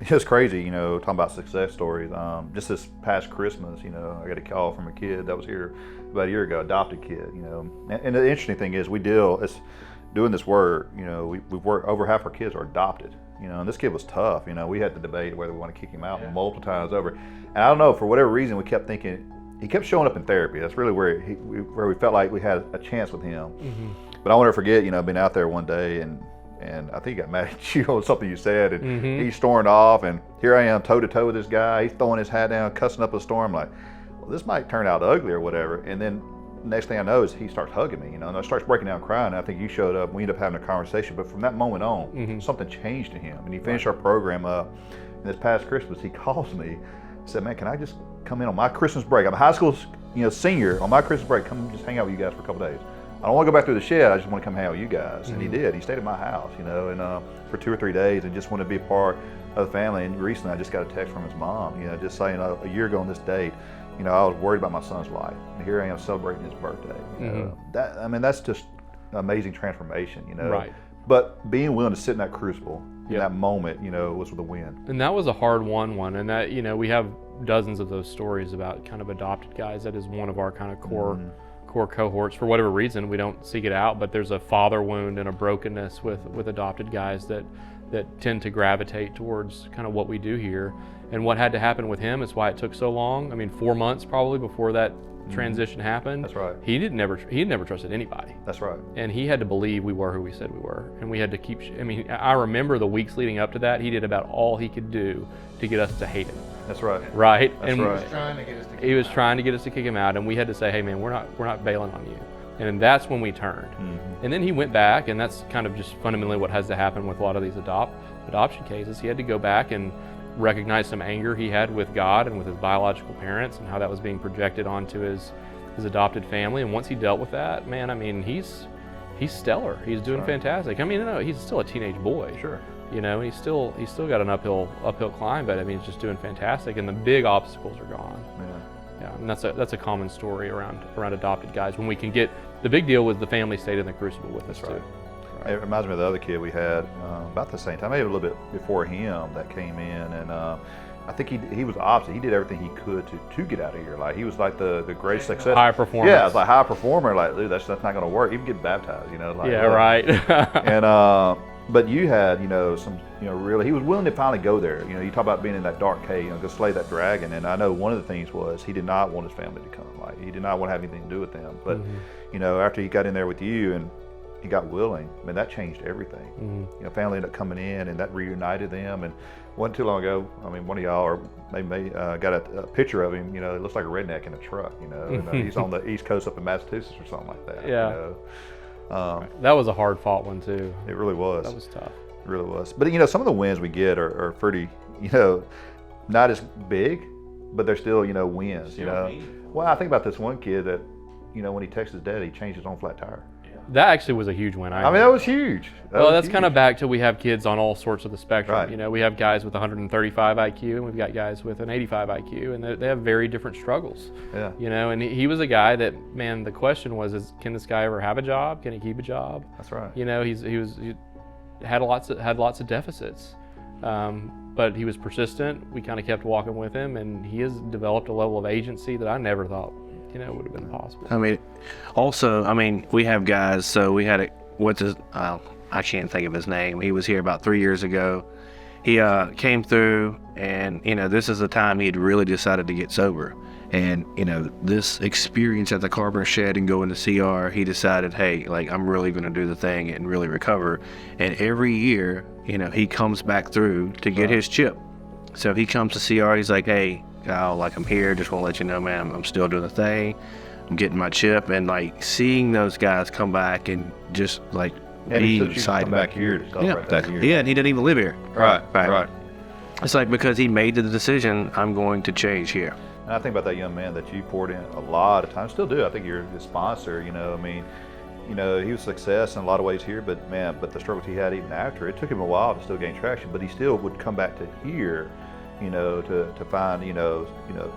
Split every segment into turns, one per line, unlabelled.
it's crazy, talking about success stories. Just this past Christmas, I got a call from a kid that was here about a year ago, adopted kid, And the interesting thing is it's doing this work, we've worked, over half our kids are adopted, and this kid was tough, we had to debate whether we want to kick him out multiple times over. And I don't know, for whatever reason, we kept thinking, he kept showing up in therapy. That's really where we felt like we had a chance with him. Mm-hmm. But I won't ever forget, being out there one day and I think he got mad at you on something you said, and he stormed off, and here I am toe to toe with this guy. He's throwing his hat down, cussing up a storm, like, well, this might turn out ugly or whatever. And then next thing I know is he starts hugging me, and I starts breaking down crying. And I think you showed up, and we ended up having a conversation. But from that moment on, something changed in him, and he finished our program up. And this past Christmas, he calls me, and said, "Man, can I just come in on my Christmas break? I'm a high school, senior. On my Christmas break, come just hang out with you guys for a couple days. I don't want to go back through the shed. I just want to come hang out with you guys." And he did. He stayed at my house, and for 2 or 3 days, and just wanted to be a part of the family. And recently, I just got a text from his mom, just saying a year ago on this date, I was worried about my son's life, and here I am celebrating his birthday. That's just an amazing transformation,
Right.
But being willing to sit in that crucible, in that moment, was with a win.
And that was a hard one, and that we have dozens of those stories about kind of adopted guys. That is one of our kind of core cohorts. For whatever reason, we don't seek it out, but there's a father wound and a brokenness with adopted guys that tend to gravitate towards kind of what we do here. And what had to happen with him is why it took so long. 4 months probably before that transition happened.
That's right.
He had never trusted anybody.
That's right.
And he had to believe we were who we said we were, and we had to keep. I remember the weeks leading up to that. He did about all he could do to get us to hate him.
That's right.
Right.
That's
and
right.
He was trying to get us to kick him out, and we had to say, "Hey, man, we're not bailing on you." And that's when we turned. And then he went back, and that's kind of just fundamentally what has to happen with a lot of these adoption cases. He had to go back and recognize some anger he had with God and with his biological parents, and how that was being projected onto his adopted family. And once he dealt with that, man, he's stellar. He's doing fantastic. He's still a teenage boy.
Sure.
He's still got an uphill climb, but he's just doing fantastic, and the big obstacles are gone. Yeah, and that's a common story around adopted guys. When we can get, the big deal was the family stayed in the crucible with us too. Right.
It reminds me of the other kid we had about the same time, maybe a little bit before him, that came in, and I think he was the opposite. He did everything he could to get out of here. Like, he was like the great success.
High performer.
Yeah, it's like high performer. Like, dude, that's not going to work. Even get baptized, Like,
yeah, right.
And but you had, some, really, he was willing to finally go there. You talk about being in that dark cave, go slay that dragon. And I know one of the things was he did not want his family to come. Like, he did not want to have anything to do with them. But after he got in there with you and he got willing, that changed everything. Family ended up coming in, and that reunited them. And wasn't too long ago, one of y'all, or maybe got a picture of him. It looks like a redneck in a truck. And, he's on the East Coast up in Massachusetts or something like that.
Yeah. That was a hard fought one too.
It really was.
That was tough.
It really was. But some of the wins we get are pretty, not as big, but they're still, wins. Well, I think about this one kid that, when he texted his dad, he changed his own flat tire.
That actually was a huge win.
That was huge.
That's kind of back to, we have kids on all sorts of the spectrum.
Right.
We have guys with 135 IQ, and we've got guys with an 85 IQ, and they have very different struggles.
Yeah.
And he was a guy that, the question was, can this guy ever have a job? Can he keep a job?
That's right.
He had lots of deficits, but he was persistent. We kind of kept walking with him, and he has developed a level of agency that I never thought would have been possible.
We have guys. So we had I can't think of his name. He was here about 3 years ago. He came through, and this is the time he had really decided to get sober. And this experience at the Carpenter Shed and going to CR, he decided, hey, I'm really going to do the thing and really recover. And every year, he comes back through to get his chip. So if he comes to CR, he's like, hey, Kyle, I'm here, just want to let you know, man, I'm still doing the thing. I'm getting my chip, and seeing those guys come back and just be excited.
Back here to celebrate that year.
Yeah, and he didn't even live here.
Right.
It's because he made the decision, I'm going to change here.
And I think about that young man that you poured in a lot of time, still do. I think you're his sponsor, he was a success in a lot of ways here, but the struggles he had even after, it took him a while to still gain traction, but he still would come back to here you know, to find, you know,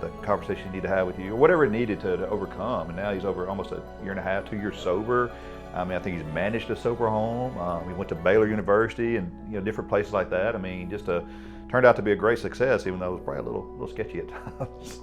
the conversation he needed to have with you, or whatever it needed to overcome. And now he's over almost a year and a half, 2 years sober. I mean, I think he's managed a sober home. He went to Baylor University and, you know, different places like that. I mean, turned out to be a great success, even though it was probably a little sketchy at times.